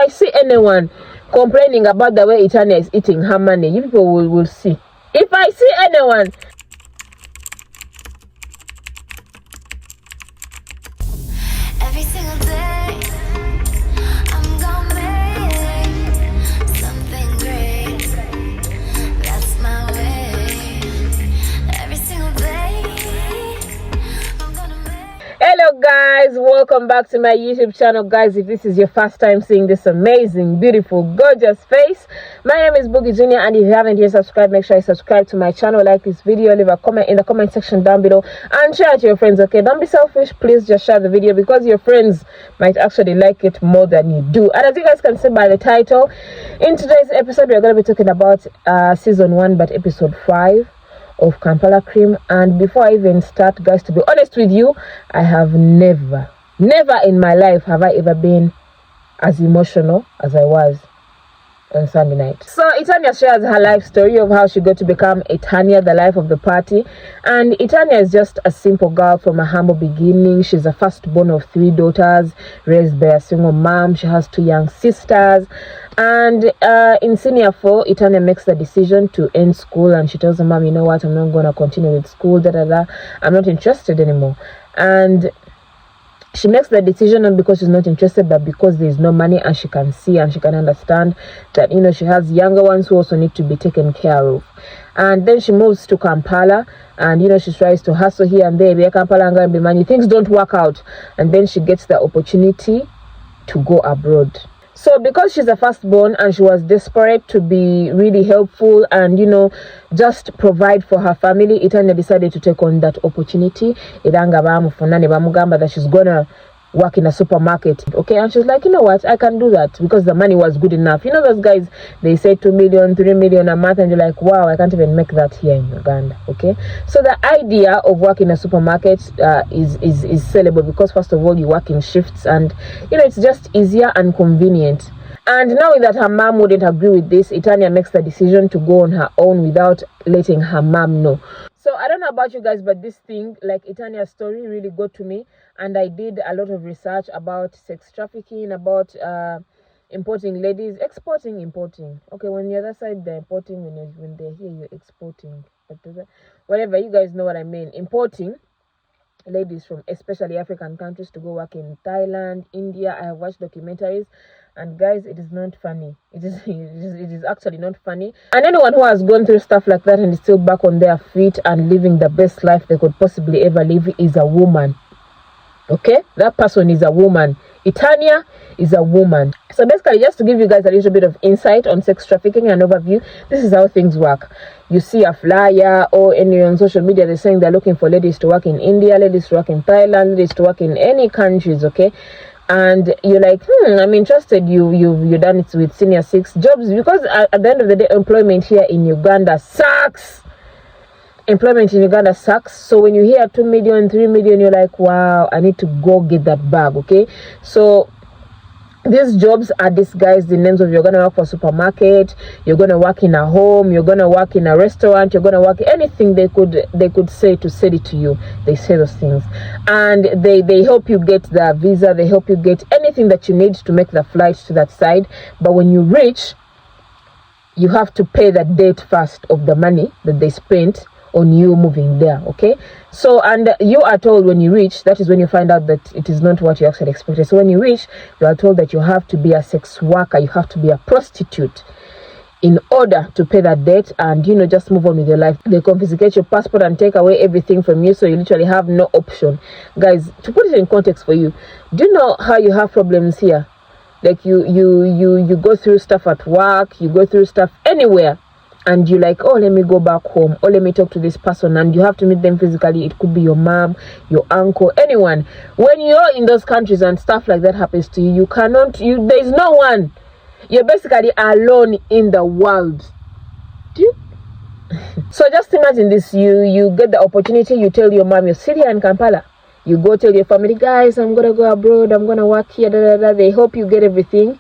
see anyone complaining about the way Itania is eating her money, you people will see. If I see anyone every single day, I'm gonna make something great. That's my way. Every single day, I'm gonna make. Hello guys, welcome back to my YouTube channel. Guys, if this is your first time seeing this amazing, beautiful, gorgeous face, my name is Boogie Junior, and if you haven't yet subscribed, make sure you subscribe to my channel, like this video, leave a comment in the comment section down below, and share it to your friends. Okay, don't be selfish, please just share the video because your friends might actually like it more than you do. And as you guys can see by the title, in today's episode we're going to be talking about season 1 but episode 5 of Kampala Cream. And before I even start, guys, to be honest with you, I have never in my life have I ever been as emotional as I was on Sunday night. So Itania shares her life story of how she got to become Itania, the life of the party. And Itania is just a simple girl from a humble beginning. She's a firstborn of 3 daughters raised by a single mom. She has 2 young sisters. And in senior 4, Itania makes the decision to end school, and she tells her mom, you know what, I'm not going to continue with school, I'm not interested anymore. And she makes the decision not because she's not interested, but because there's no money, and she can see and she can understand that, you know, she has younger ones who also need to be taken care of. And then she moves to Kampala, and, you know, she tries to hustle here and there. Things don't work out, and then she gets the opportunity to go abroad. So because she's a firstborn and she was desperate to be really helpful and, you know, just provide for her family, Itania decided to take on that opportunity. That she's gonna work in a supermarket. Okay, and she's like, you know what, I can do that because the money was good enough. You know, those guys, they say 2 million, 3 million a month, and you're like, wow, I can't even make that here in Uganda. Okay, so the idea of working in a supermarket is sellable because, first of all, you work in shifts, and, you know, it's just easier and convenient. And knowing that her mom wouldn't agree with this, Itania makes the decision to go on her own without letting her mom know. So I don't know about you guys, but this thing, like Itania's story, really got to me. And I did a lot of research about sex trafficking, about importing ladies, importing. Okay, when the other side, they're importing, when they're here, you're exporting. But whatever, you guys know what I mean. Importing ladies from especially African countries to go work in Thailand, India. I have watched documentaries, and guys, it is not funny. It is actually not funny. And anyone who has gone through stuff like that and is still back on their feet and living the best life they could possibly ever live is a woman. Okay, that person is a woman. Itania is a woman. So basically, just to give you guys a little bit of insight on sex trafficking and overview, this is how things work. You see a flyer or any on social media, they're saying they're looking for ladies to work in India, ladies to work in Thailand, ladies to work in any countries. Okay, and you're like, I'm interested. You've done it with senior 6 jobs, because at the end of the day, employment here in Uganda sucks. Employment in Uganda sucks. So when you hear 2 million, 3 million, you're like, wow, I need to go get that bag. Okay, so these jobs are disguised in names of, you're going to work for a supermarket, you're going to work in a home, you're going to work in a restaurant, you're going to work anything they could say to sell it to you. They say those things, and they help you get the visa, they help you get anything that you need to make the flight to that side. But when you reach, you have to pay the debt first of the money that they spent on you moving there. Okay, so, and you are told when you reach, that is when you find out that it is not what you actually expected. So when you reach, you are told that you have to be a sex worker, you have to be a prostitute in order to pay that debt and, you know, just move on with your life. They confiscate your passport and take away everything from you, so you literally have no option. Guys, to put it in context for you, do you know how you have problems here? Like you go through stuff at work, you go through stuff anywhere, and you're like, oh, let me go back home, or let me talk to this person, and you have to meet them physically. It could be your mom, your uncle, anyone. When you're in those countries and stuff like that happens to you, there's no one. You're basically alone in the world. Do you? So just imagine this, you get the opportunity, you tell your mom, you're sitting here in Kampala, you go tell your family, guys, I'm gonna go abroad, I'm gonna work here, they help you get everything.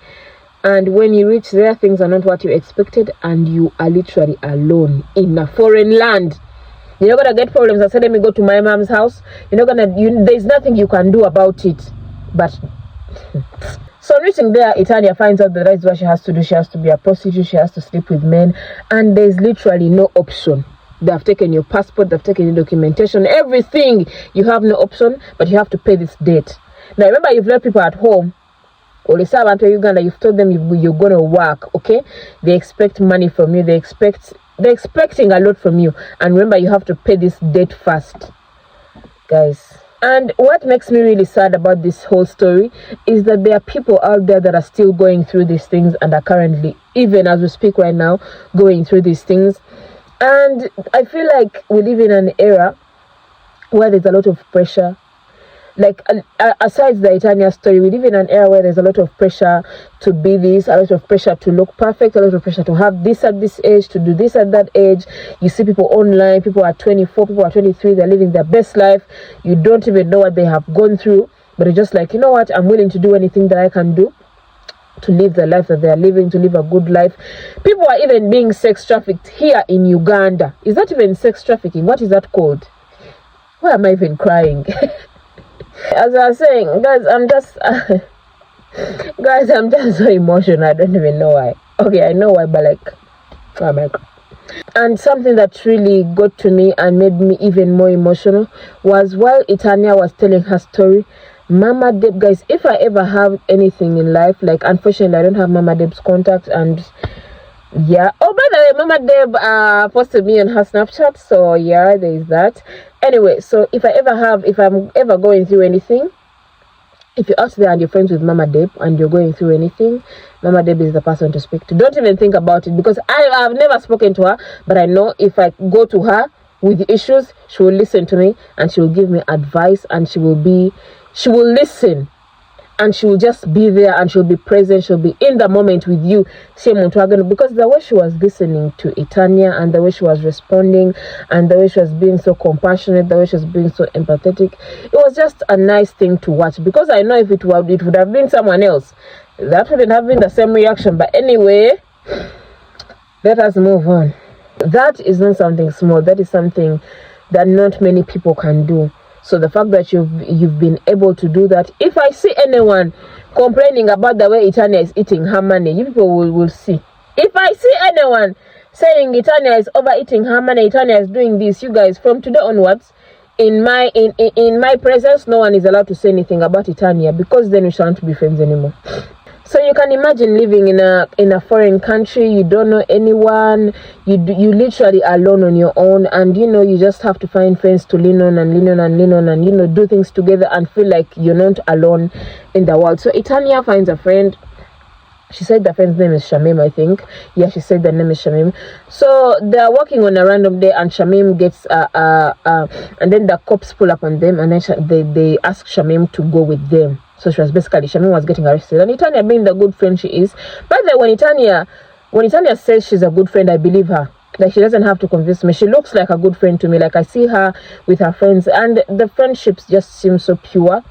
And when you reach there, things are not what you expected, and you are literally alone in a foreign land. You're not gonna get problems. I said, let me go to my mom's house. There's nothing you can do about it. But So on reaching there, Itania finds out that that's what she has to do. She has to be a prostitute. She has to sleep with men, and there's literally no option. They have taken your passport, they've taken your documentation, everything. You have no option, but you have to pay this debt. Now remember, you've left people at home. Or servant to Uganda, you've told them you're gonna work, okay? They expect money from you. They're expecting a lot from you. And remember, you have to pay this debt first, guys. And what makes me really sad about this whole story is that there are people out there that are still going through these things and are currently, even as we speak right now, going through these things. And I feel like we live in an era where there's a lot of pressure. Like, aside the Itania story, we live in an era where there's a lot of pressure to be this, a lot of pressure to look perfect, a lot of pressure to have this at this age, to do this at that age. You see people online, people are 24, people are 23, they're living their best life. You don't even know what they have gone through, but it's just like, you know what, I'm willing to do anything that I can do to live the life that they are living, to live a good life. People are even being sex trafficked here in Uganda. Is that even sex trafficking? What is that called? Why am I even crying? As I was saying, guys, I'm just so emotional. I don't even know why. Okay, I know why, but like, oh my God. And something that really got to me and made me even more emotional was while Itania was telling her story, Mama Deb, guys, if I ever have anything in life, like, unfortunately, I don't have Mama Deb's contact, and yeah. Oh, by the way, Mama Deb posted me on her Snapchat, so yeah, there is that. Anyway, so if I'm ever going through anything, if you're out there and you're friends with Mama Deb and you're going through anything, Mama Deb is the person to speak to. Don't even think about it, because I've never spoken to her, but I know if I go to her with issues, she will listen to me and she will give me advice, and she will listen, and she will just be there, and she'll be present, she'll be in the moment with you. Because the way she was listening to Itania, and the way she was responding, and the way she was being so compassionate, the way she was being so empathetic, it was just a nice thing to watch. Because I know if it would have been someone else, that wouldn't have been the same reaction. But anyway, let us move on. That is not something small. That is something that not many people can do. So the fact that you've been able to do that, if I see anyone complaining about the way Itania is eating her money, you people will see. If I see anyone saying Itania is overeating her money, Itania is doing this, you guys, from today onwards, in my presence, no one is allowed to say anything about Itania, because then we shan't be friends anymore. So you can imagine living in a foreign country. You don't know anyone. You literally alone on your own, and you just have to find friends to lean on and do things together and feel like you're not alone in the world. So Itania finds a friend. She said the friend's name is Shamim, I think. Yeah, she said the name is Shamim. So they're walking on a random day, and Shamim gets and then the cops pull up on them, and then they ask Shamim to go with them. So Shamim was getting arrested, and Itania, being the good friend she is. By the way, when Itania says she's a good friend, I believe her. Like, she doesn't have to convince me. She looks like a good friend to me. Like, I see her with her friends, and the friendships just seem so pure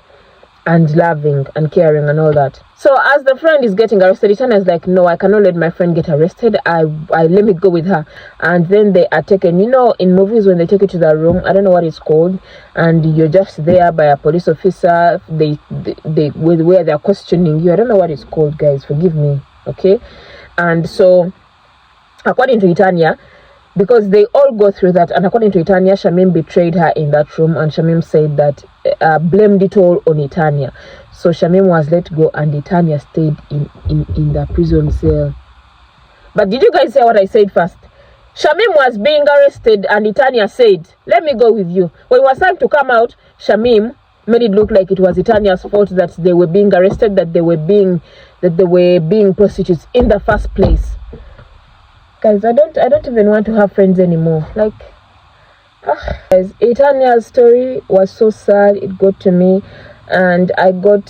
and loving and caring and all that. So as the friend is getting arrested, Itania is like, no, I cannot let my friend get arrested. I let me go with her. And then they are taken, in movies when they take you to the room, I don't know what it's called, and you're just there by a police officer, where they're questioning you. I don't know what it's called, guys, forgive me, okay? And so according to Itania, because they all go through that, and according to Itania, Shamim betrayed her in that room, and Shamim said that blamed it all on Itania. So Shamim was let go, and Itania stayed in the prison cell. But did you guys hear what I said first? Shamim was being arrested, and Itania said, let me go with you. When it was time to come out, Shamim made it look like it was Itania's fault that they were being arrested, that they were being prostitutes in the first place. Guys, I don't even want to have friends anymore. Like, guys, Itania's story was so sad. It got to me, and I got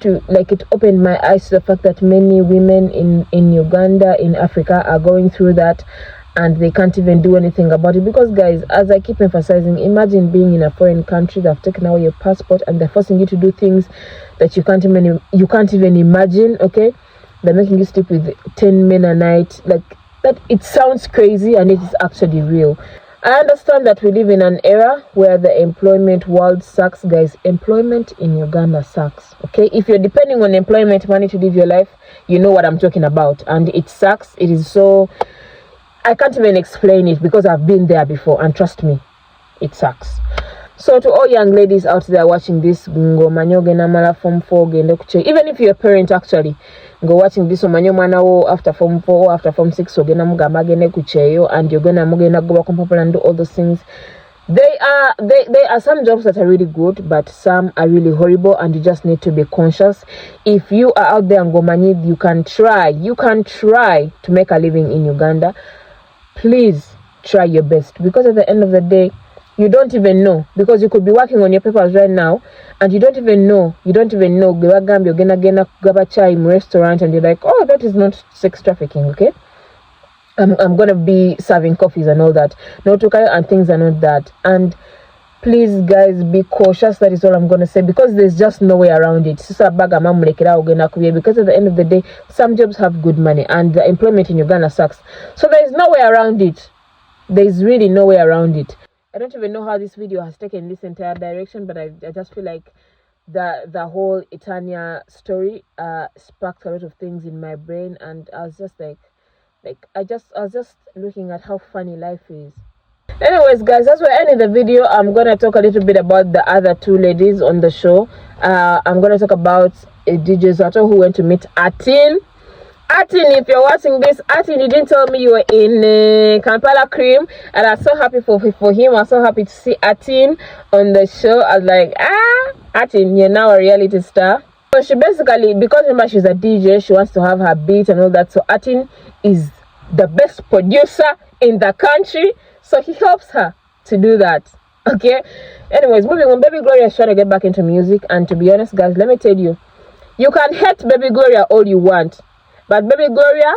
to, like, it opened my eyes to the fact that many women in Uganda, in Africa, are going through that, and they can't even do anything about it. Because, guys, as I keep emphasizing, imagine being in a foreign country. They've taken away your passport, and they're forcing you to do things that you can't even imagine. Okay, they're making you sleep with 10 men a night. Like, that, it sounds crazy, and it is actually real. I understand that we live in an era where the employment world sucks, guys. Employment in Uganda sucks, okay? If you're depending on employment money to live your life, you know what I'm talking about. And it sucks. It is so... I can't even explain it because I've been there before. And trust me, it sucks. So to all young ladies out there watching this, even if you're a parent actually, go watching this after form 4 or after form 6, and you're gonna go and do all those things. There are some jobs that are really good, but some are really horrible, and you just need to be conscious. If you are out there and Ngomani, you can try to make a living in Uganda. Please try your best, because at the end of the day, you don't even know, because you could be working on your papers right now and you don't even know you're gonna grab chai in restaurant and you're like, oh, that is not sex trafficking, okay? I'm gonna be serving coffees and all that, and things are not that. And please guys, be cautious. That is all I'm gonna say, because there's just no way around it. Because at the end of the day, some jobs have good money and the employment in Uganda sucks, so there is no way around it. There's really no way around it. I don't even know how this video has taken this entire direction, but I just feel like the whole Itania story sparked a lot of things in my brain, and I was just I was just looking at how funny life is. Anyways, guys, as we're ending the video, I'm gonna talk a little bit about the other two ladies on the show. I'm gonna talk about DJ Zato, who went to meet Atin. Atin, if you're watching this, Atin, you didn't tell me you were in Kampala Cream, and I'm so happy for him. I'm so happy to see Atin on the show. I was like, Atin, you're now a reality star. So she basically, because remember she's a DJ, she wants to have her beat and all that. So Atin is the best producer in the country, so he helps her to do that. Okay. Anyways, moving on. Baby Gloria is trying to get back into music, and to be honest, guys, let me tell you, you can hate Baby Gloria all you want. But Baby Gloria,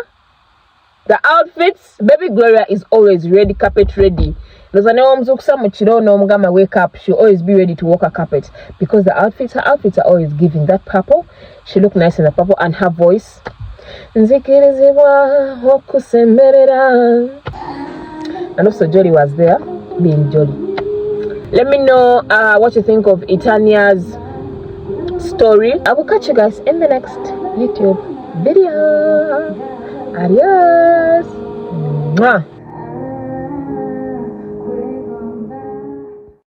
the outfits, Baby Gloria is always ready, carpet ready. There's an wake up, she'll always be ready to walk a carpet, because her outfits are always giving that purple. She look nice in the purple, and her voice. And also Jolly was there, being Jolly. Let me know what you think of Itania's story. I will catch you guys in the next YouTube video. Adios. Mwah.